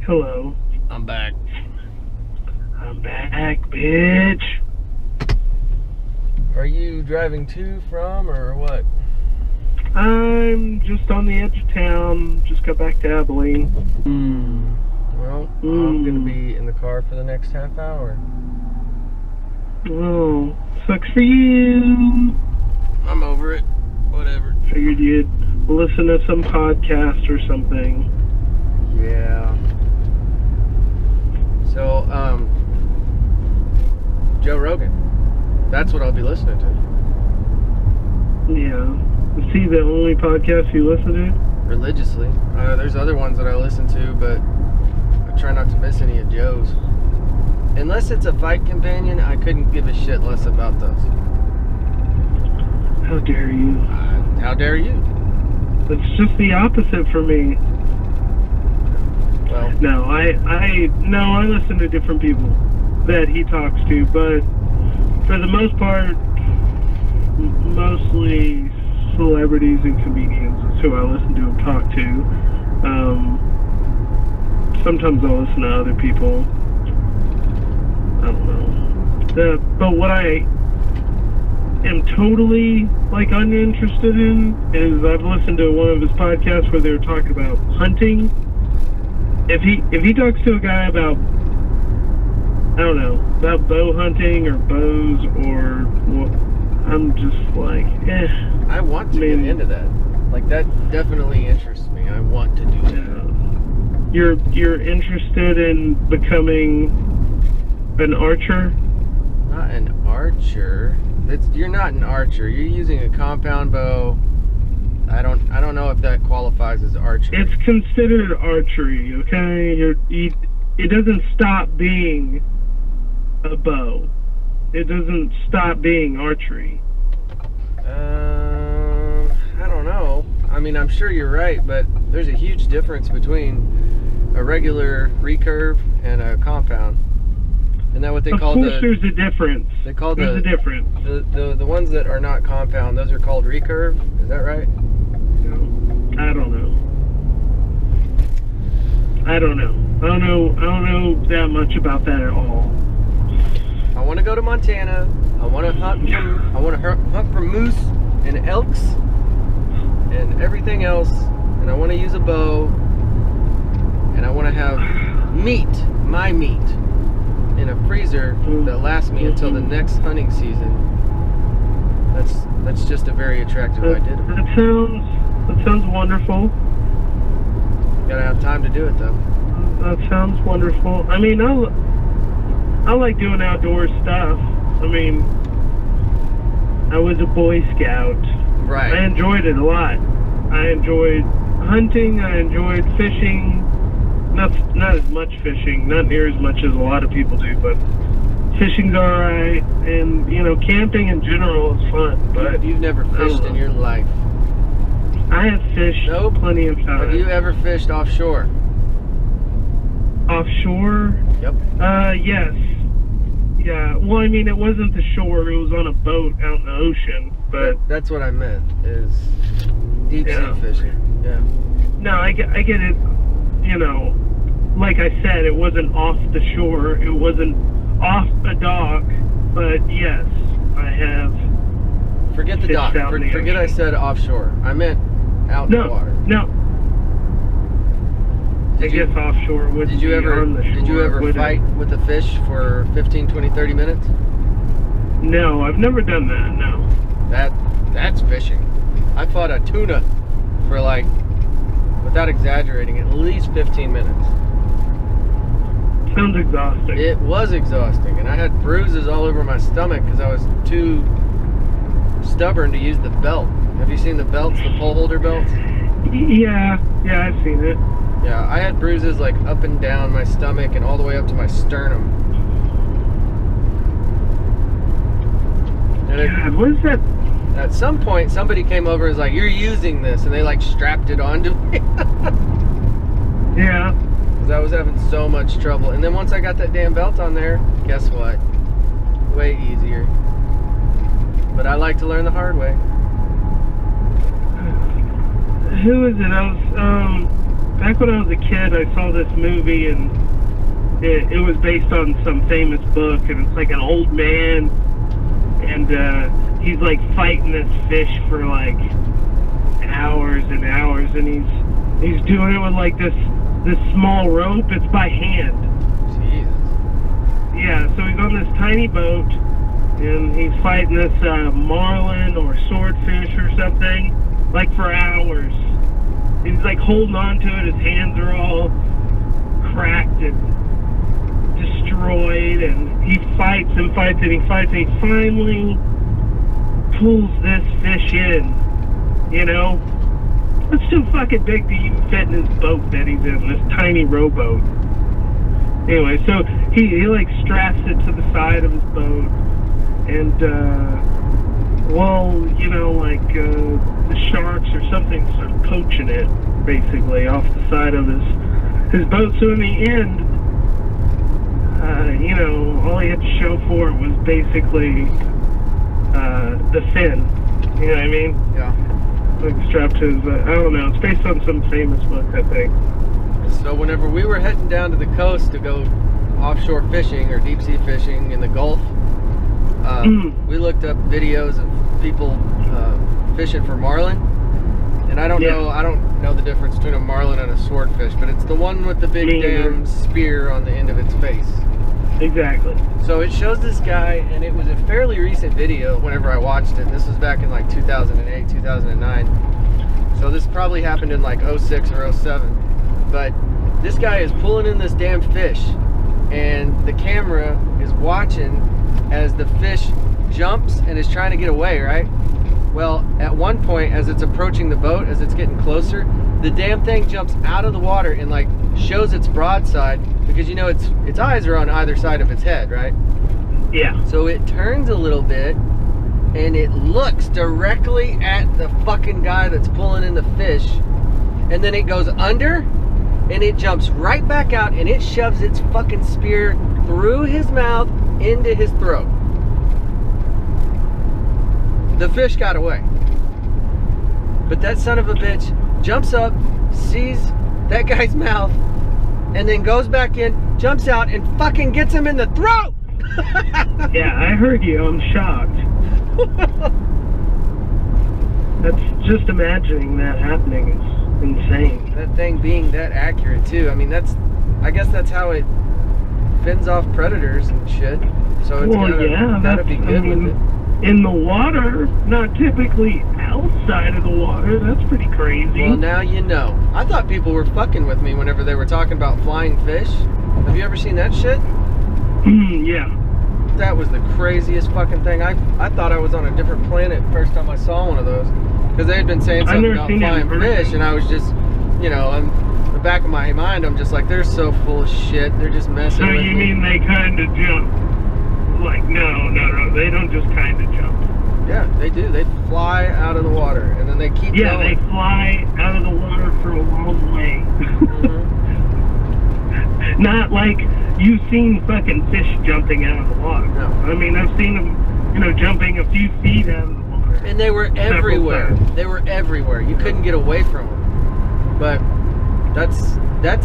Hello. I'm back. I'm back, bitch. Are you driving to, from, or what? I'm just on the edge of town. Just got back to Abilene. Well, I'm going to be in the car for the next half hour. Oh, sucks for you. I'm over it. Whatever. Figured you'd listen to some podcast or something. Yeah. So, Joe Rogan. That's what I'll be listening to. Yeah. Is he the only podcast you listen to? Religiously. There's other ones that I listen to, but I try not to miss any of Joe's. Unless it's a fight companion, I couldn't give a shit less about those. How dare you? How dare you? It's just the opposite for me. Well, No, I listen to different people that he talks to, but for the most part, mostly celebrities and comedians is who I listen to and talk to. Sometimes I'll listen to other people. I don't know. But what I am totally uninterested in is I've listened to one of his podcasts where they were talking about hunting. If he talks to a guy about, I don't know, about bow hunting or bows or what, I'm just like, I want to get into that. That definitely interests me. I want to do that. You're interested in becoming an archer? Not an archer. You're not an archer. You're using a compound bow. I don't know if that qualifies as archery. It's considered archery, okay? It doesn't stop being a bow. It doesn't stop being archery. I don't know. I mean, I'm sure you're right, but there's a huge difference between a regular recurve and a compound. Isn't that what they call the... Of course there's a difference. There's a difference. The ones that are not compound, those are called recurve. Is that right? I don't know. I don't know that much about that at all. I want to go to Montana. I want to hunt for moose and elks and everything else, and I want to use a bow, and I want to have my meat in a freezer that lasts me until the next hunting season. That's just a very attractive idea. That sounds wonderful. Gotta have time to do it though. That sounds wonderful. I mean, I like doing outdoor stuff. I mean, I was a Boy Scout. Right. I enjoyed it a lot. I enjoyed hunting. I enjoyed fishing. Not as much fishing. Not near as much as a lot of people do, but fishing's alright. And, camping in general is fun. But you've never fished in your life. I have fished plenty of times. Have you ever fished offshore? Offshore? Yep. Yes. Yeah. Well, I mean, it wasn't the shore. It was on a boat out in the ocean. But that's what I meant, is deep sea fishing. Yeah. No, I get it. Like I said, it wasn't off the shore. It wasn't off a dock. But yes, I have. Forget the dock. Forget I said offshore. I meant out in the water. No. I guess offshore would Did you ever fight with a fish for 15, 20, 30 minutes? No, I've never done that, no. That's fishing. I fought a tuna for without exaggerating, at least 15 minutes. Sounds exhausting. It was exhausting, and I had bruises all over my stomach because I was too stubborn to use the belt. Have you seen the belts, the pole holder belts? Yeah, I've seen it. Yeah, I had bruises up and down my stomach and all the way up to my sternum. And God, what is that? At some point, somebody came over and was like, "You're using this," and they strapped it onto me. Yeah. Because I was having so much trouble. And then once I got that damn belt on there, guess what? Way easier. But I like to learn the hard way. Who is it? I was, back back when I was a kid, I saw this movie, and it was based on some famous book, and it's like an old man, and he's like fighting this fish for like hours and hours, and he's doing it with like this small rope. It's by hand. Jesus. Yeah, so he's on this tiny boat, and he's fighting this marlin or swordfish or something, like for hours. He's like holding on to it. His hands are all cracked and destroyed, and he fights and fights and he fights, and he finally pulls this fish in. You know, it's too fucking big to even fit in his boat that he's in, this tiny rowboat. Anyway, so he like straps it to the side of his boat, and well, you know, like the sharks or something start poaching it basically off the side of his boat. So in the end, you know, all he had to show for it was basically the fin. You know what I mean? Yeah. Like strapped to his, I don't know, it's based on some famous book, I think. So whenever we were heading down to the coast to go offshore fishing or deep sea fishing in the Gulf, we looked up videos of people fishing for marlin. And I don't know the difference between a marlin and a swordfish, but it's the one with the big damn spear on the end of its face. Exactly. So it shows this guy, and it was a fairly recent video whenever I watched it. This was back in like 2008, 2009. So this probably happened in like 06 or 07. But this guy is pulling in this damn fish, and the camera is watching as the fish jumps and is trying to get away, right? Well, at one point, as it's approaching the boat, as it's getting closer, the damn thing jumps out of the water and like shows its broadside, because you know its eyes are on either side of its head, right? Yeah. So it turns a little bit and it looks directly at the fucking guy that's pulling in the fish, and then it goes under and it jumps right back out and it shoves its fucking spear through his mouth into his throat. The fish got away. But that son of a bitch jumps up, sees that guy's mouth, and then goes back in, jumps out, and fucking gets him in the throat! Yeah, I heard you. I'm shocked. That's just imagining that happening is insane. That thing being that accurate too. I mean, I guess that's how it fends off predators and shit. So it's gotta be good with it. In the water, not typically outside of the water. That's pretty crazy. Well, now you know. I thought people were fucking with me whenever they were talking about flying fish. Have you ever seen that shit? Yeah. That was the craziest fucking thing. I thought I was on a different planet first time I saw one of those. Because they had been saying something about flying fish, and I was just, you know, in the back of my mind, I'm just like, they're so full of shit. They're just messing with me. So you mean they kind of jump? Like, no, they don't just kind of jump. Yeah, they do. They fly out of the water, and then they keep going. Yeah, they fly out of the water for a long way. Not like you've seen fucking fish jumping out of the water. No. I mean, I've seen them, you know, jumping a few feet out of the water. And they were everywhere. They were everywhere. You couldn't get away from them. But that's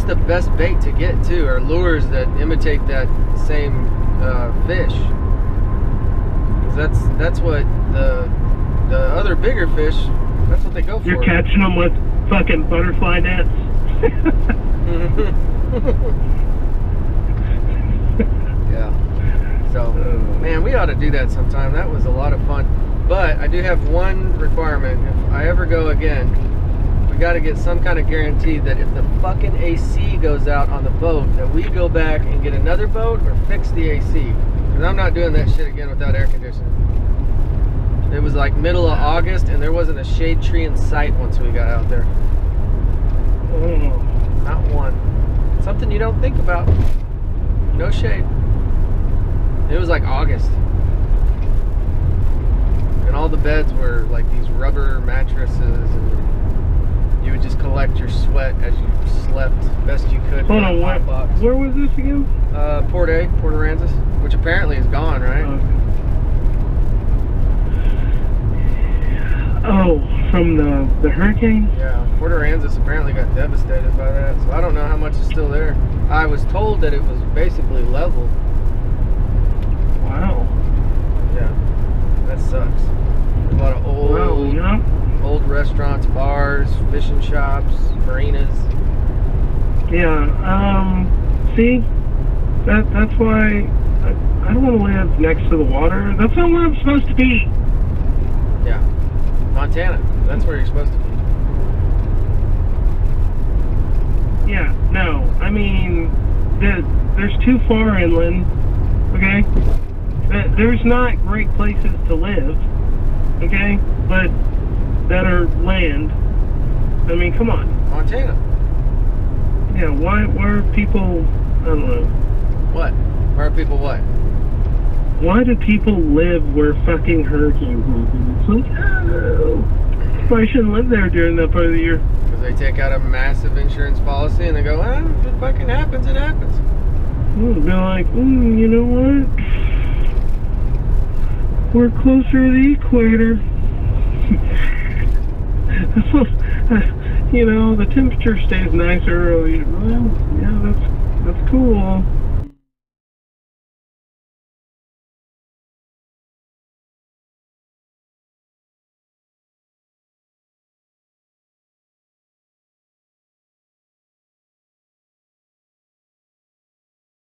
the best bait to get too, or lures that imitate that same fish. That's what the other bigger fish, that's what they go for. You're catching them with fucking butterfly nets. Yeah. So, man, we ought to do that sometime. That was a lot of fun. But I do have one requirement. If I ever go again, we got to get some kind of guarantee that if the fucking AC goes out on the boat, that we go back and get another boat or fix the AC. Because I'm not doing that shit again without air conditioning. It was like middle of August and there wasn't a shade tree in sight once we got out there. Not one. Something you don't think about. No shade. It was like August. And all the beds were like these rubber mattresses, and you would just collect your sweat as you slept best you could. Hold on, where was this again? Port Aransas, which apparently is gone, right? Oh, from the hurricane? Yeah, Port Aransas apparently got devastated by that, so I don't know how much is still there. I was told that it was basically level. Wow. Yeah, that sucks. A lot of old restaurants, bars, fishing shops, marinas. Yeah. See, that's why I don't want to live next to the water. That's not where I'm supposed to be. Yeah, Montana. That's where you're supposed to be. Yeah. No. I mean, there's too far inland. Okay. There's not great places to live. Okay, but that are land. I mean, come on. Montana. Yeah, why are people, I don't know. What? Where are people what? Why do people live where fucking hurricanes happen? It's like, oh, probably shouldn't live there during that part of the year. Because they take out a massive insurance policy and they go, ah, if it fucking happens, it happens. They're like, you know what? We're closer to the equator. You know, the temperature stays nicer. Well, yeah, that's cool.